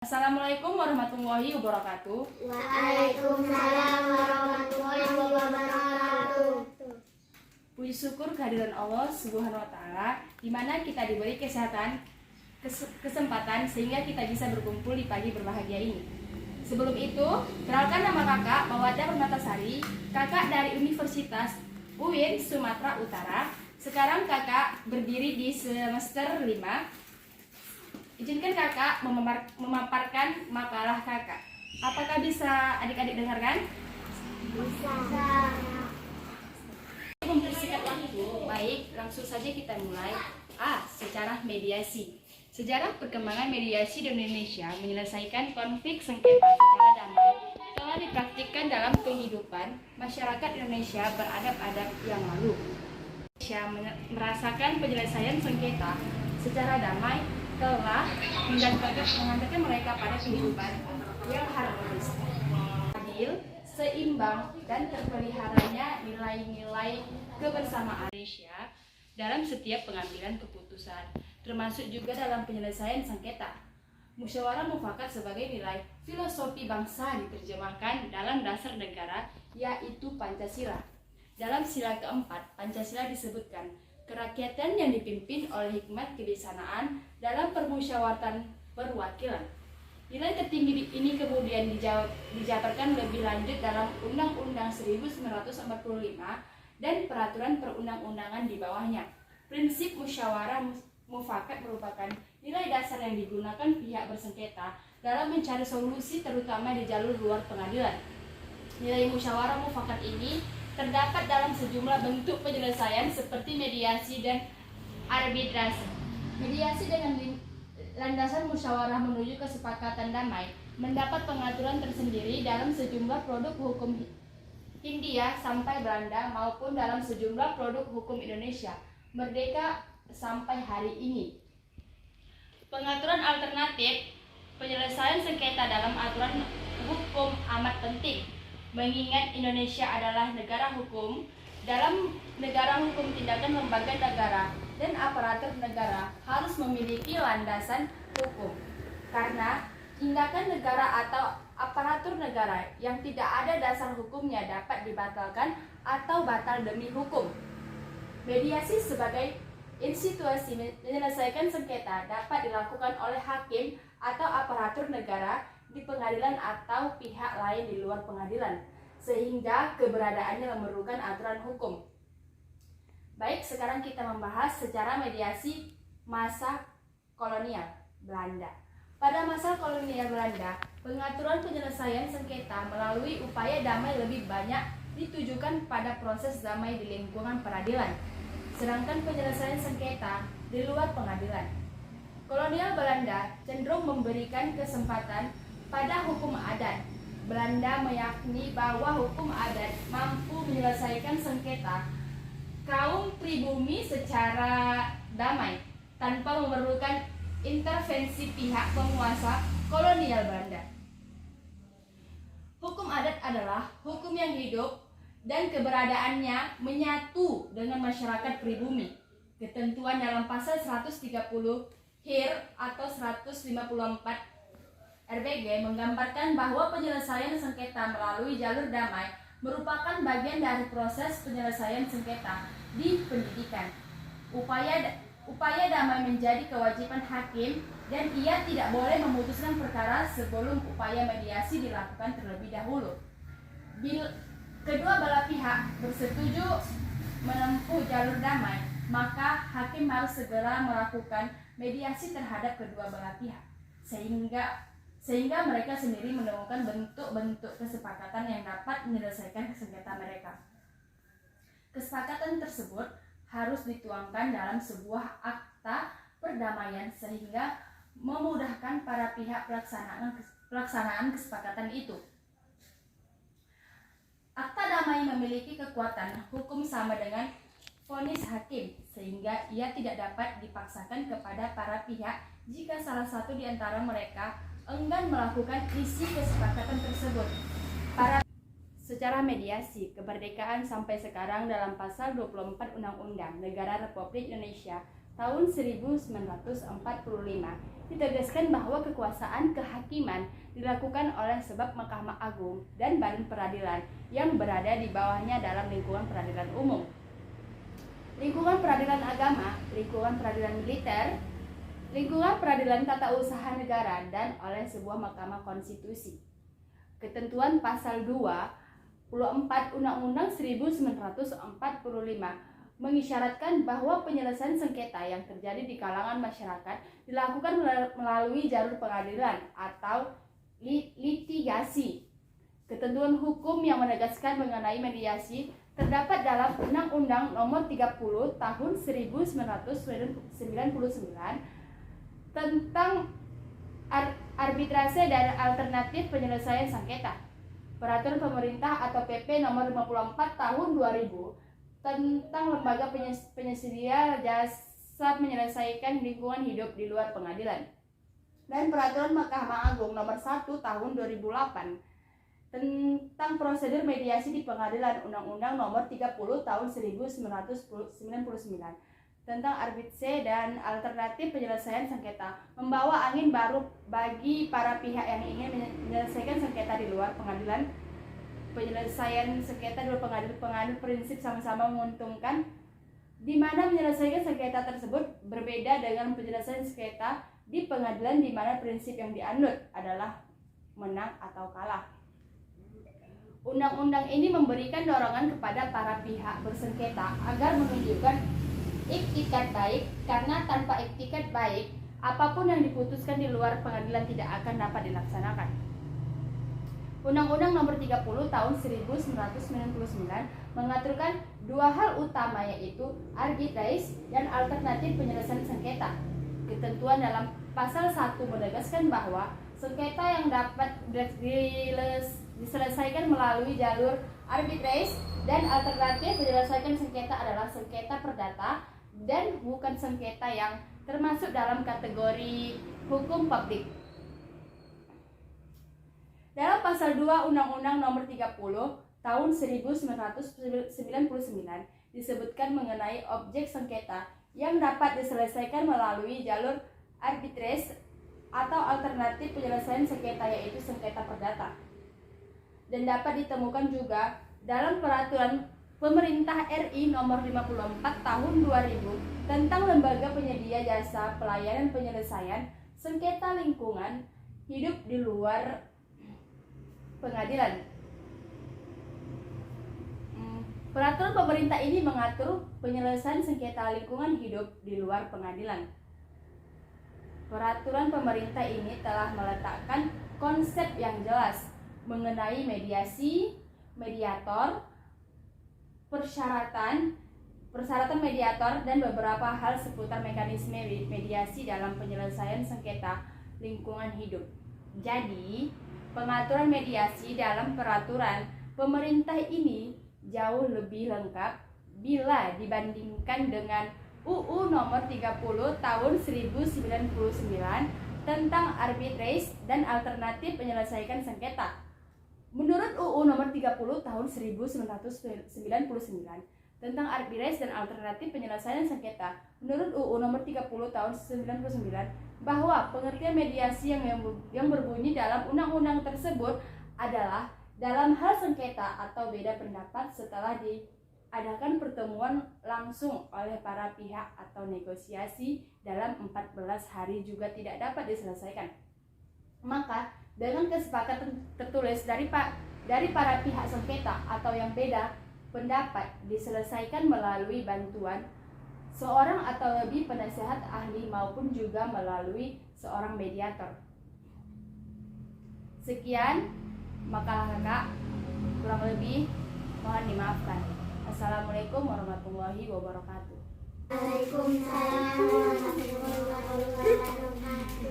Assalamualaikum warahmatullahi wabarakatuh. Waalaikumsalam warahmatullahi wabarakatuh. Puji syukur kehadiran Allah Subhanahu wa taala di mana kita diberi kesempatan sehingga kita bisa berkumpul di pagi berbahagia ini. Sebelum itu, kenalkan nama kakak Mawaddah Permatasari, kakak dari Universitas UIN Sumatera Utara. Sekarang kakak berdiri di semester 5. Izinkan kakak memaparkan makalah kakak. Apakah bisa adik-adik dengarkan? Bisa. Mempersingkat waktu, baik, langsung saja kita mulai. Sejarah mediasi. Sejarah perkembangan mediasi di Indonesia menyelesaikan konflik sengketa secara damai telah dipraktikkan dalam kehidupan masyarakat Indonesia beradab-adab yang lalu. Indonesia merasakan penyelesaian sengketa secara damai telah mengantarkan mereka pada kehidupan yang harmonis, adil, seimbang, dan terpeliharanya nilai-nilai kebersamaan Indonesia dalam setiap pengambilan keputusan, termasuk juga dalam penyelesaian sengketa. Musyawarah mufakat sebagai nilai filosofi bangsa diterjemahkan dalam dasar negara, yaitu Pancasila. Dalam sila keempat, Pancasila disebutkan kerakyatan yang dipimpin oleh hikmat kebijaksanaan dalam permusyawaratan perwakilan. Nilai tertinggi ini kemudian dijabarkan lebih lanjut dalam Undang-Undang 1945 dan peraturan perundang-undangan di bawahnya. Prinsip musyawarah mufakat merupakan nilai dasar yang digunakan pihak bersengketa dalam mencari solusi terutama di jalur luar pengadilan. Nilai musyawarah mufakat ini terdapat dalam sejumlah bentuk penyelesaian seperti mediasi dan arbitrase. Mediasi dengan landasan musyawarah menuju kesepakatan damai mendapat pengaturan tersendiri dalam sejumlah produk hukum Hindia sampai Belanda maupun dalam sejumlah produk hukum Indonesia merdeka sampai hari ini. Pengaturan alternatif penyelesaian sengketa dalam aturan hukum amat penting, mengingat Indonesia adalah negara hukum. Dalam negara hukum, tindakan lembaga negara dan aparatur negara harus memiliki landasan hukum. Karena tindakan negara atau aparatur negara yang tidak ada dasar hukumnya dapat dibatalkan atau batal demi hukum. Mediasi sebagai institusi menyelesaikan sengketa dapat dilakukan oleh hakim atau aparatur negara di pengadilan atau pihak lain di luar pengadilan, sehingga keberadaannya memerlukan aturan hukum. Baik, sekarang kita membahas sejarah mediasi masa kolonial Belanda. Pada masa kolonial Belanda, pengaturan penyelesaian sengketa melalui upaya damai lebih banyak ditujukan pada proses damai di lingkungan peradilan, sedangkan penyelesaian sengketa di luar pengadilan. Kolonial Belanda cenderung memberikan kesempatan pada hukum adat. Belanda meyakini bahwa hukum adat mampu menyelesaikan sengketa kaum pribumi secara damai tanpa memerlukan intervensi pihak penguasa kolonial Belanda. Hukum adat adalah hukum yang hidup dan keberadaannya menyatu dengan masyarakat pribumi. Ketentuan dalam pasal 130 HIR atau 154 RBG menggambarkan bahwa penyelesaian sengketa melalui jalur damai merupakan bagian dari proses penyelesaian sengketa di pendidikan. Upaya damai menjadi kewajiban hakim dan ia tidak boleh memutuskan perkara sebelum upaya mediasi dilakukan terlebih dahulu. Bila kedua belah pihak bersetuju menempuh jalur damai, maka hakim harus segera melakukan mediasi terhadap kedua belah pihak sehingga mereka sendiri menemukan bentuk-bentuk kesepakatan yang dapat menyelesaikan sengketa mereka. Kesepakatan tersebut harus dituangkan dalam sebuah akta perdamaian sehingga memudahkan para pihak pelaksanaan kesepakatan itu. Akta damai memiliki kekuatan hukum sama dengan vonis hakim, sehingga ia tidak dapat dipaksakan kepada para pihak jika salah satu di antara mereka enggan melakukan isi kesepakatan tersebut. Secara mediasi, kemerdekaan sampai sekarang dalam pasal 24 Undang-Undang Negara Republik Indonesia tahun 1945 ditegaskan bahwa kekuasaan kehakiman dilakukan oleh sebab Mahkamah Agung dan Badan Peradilan yang berada di bawahnya dalam lingkungan peradilan umum, lingkungan peradilan agama, lingkungan peradilan militer, lingkungan peradilan tata usaha negara, dan oleh sebuah mahkamah konstitusi. Ketentuan pasal 24 Undang-Undang 1945 mengisyaratkan bahwa penyelesaian sengketa yang terjadi di kalangan masyarakat dilakukan melalui jalur pengadilan atau litigasi. Ketentuan hukum yang menegaskan mengenai mediasi terdapat dalam Undang-Undang Nomor 30 Tahun 1999 tentang arbitrase dan alternatif penyelesaian sengketa, Peraturan Pemerintah atau PP Nomor 54 Tahun 2000 tentang lembaga penyedia jasa menyelesaikan lingkungan hidup di luar pengadilan, dan Peraturan Mahkamah Agung Nomor 1 Tahun 2008 tentang prosedur mediasi di pengadilan, Undang-Undang Nomor 30 Tahun 1999 tentang arbitrase dan alternatif penyelesaian sengketa, membawa angin baru bagi para pihak yang ingin menyelesaikan sengketa di luar pengadilan. Penyelesaian sengketa di luar pengadilan prinsip sama-sama menguntungkan, di mana menyelesaikan sengketa tersebut berbeda dengan penyelesaian sengketa di pengadilan di mana prinsip yang dianut adalah menang atau kalah. Undang-undang ini memberikan dorongan kepada para pihak bersengketa agar menunjukkan iktikat baik, karena tanpa iktikat baik, apapun yang diputuskan di luar pengadilan tidak akan dapat dilaksanakan. Undang-Undang Nomor 30 Tahun 1999 mengaturkan dua hal utama, yaitu arbitrase dan alternatif penyelesaian sengketa. Ketentuan dalam pasal 1 menegaskan bahwa sengketa yang dapat diselesaikan melalui jalur arbitrase dan alternatif penyelesaian sengketa adalah sengketa perdata dan bukan sengketa yang termasuk dalam kategori hukum publik. Dalam pasal 2 Undang-Undang Nomor 30 Tahun 1999 disebutkan mengenai objek sengketa yang dapat diselesaikan melalui jalur arbitrase atau alternatif penyelesaian sengketa, yaitu sengketa perdata, dan dapat ditemukan juga dalam Peraturan Pemerintah RI Nomor 54 Tahun 2000 tentang lembaga penyedia jasa pelayanan penyelesaian sengketa lingkungan hidup di luar pengadilan. Peraturan pemerintah ini mengatur penyelesaian sengketa lingkungan hidup di luar pengadilan. Peraturan pemerintah ini telah meletakkan konsep yang jelas mengenai mediasi, mediator, persyaratan mediator, dan beberapa hal seputar mekanisme mediasi dalam penyelesaian sengketa lingkungan hidup. Jadi, pengaturan mediasi dalam peraturan pemerintah ini jauh lebih lengkap bila dibandingkan dengan UU Nomor 30 Tahun 1999 tentang arbitrase dan alternatif penyelesaian sengketa. Menurut UU Nomor 30 Tahun 1999 tentang arbitrase dan alternatif penyelesaian sengketa, menurut UU Nomor 30 Tahun 1999 bahwa pengertian mediasi yang berbunyi dalam undang-undang tersebut adalah dalam hal sengketa atau beda pendapat setelah diadakan pertemuan langsung oleh para pihak atau negosiasi dalam 14 hari juga tidak dapat diselesaikan. Maka dengan kesepakatan tertulis dari para pihak sengketa atau yang beda pendapat diselesaikan melalui bantuan seorang atau lebih penasehat ahli maupun juga melalui seorang mediator. Sekian makalah kakak, kurang lebih mohon dimaafkan. Assalamualaikum warahmatullahi wabarakatuh. Waalaikumsalam warahmatullahi wabarakatuh.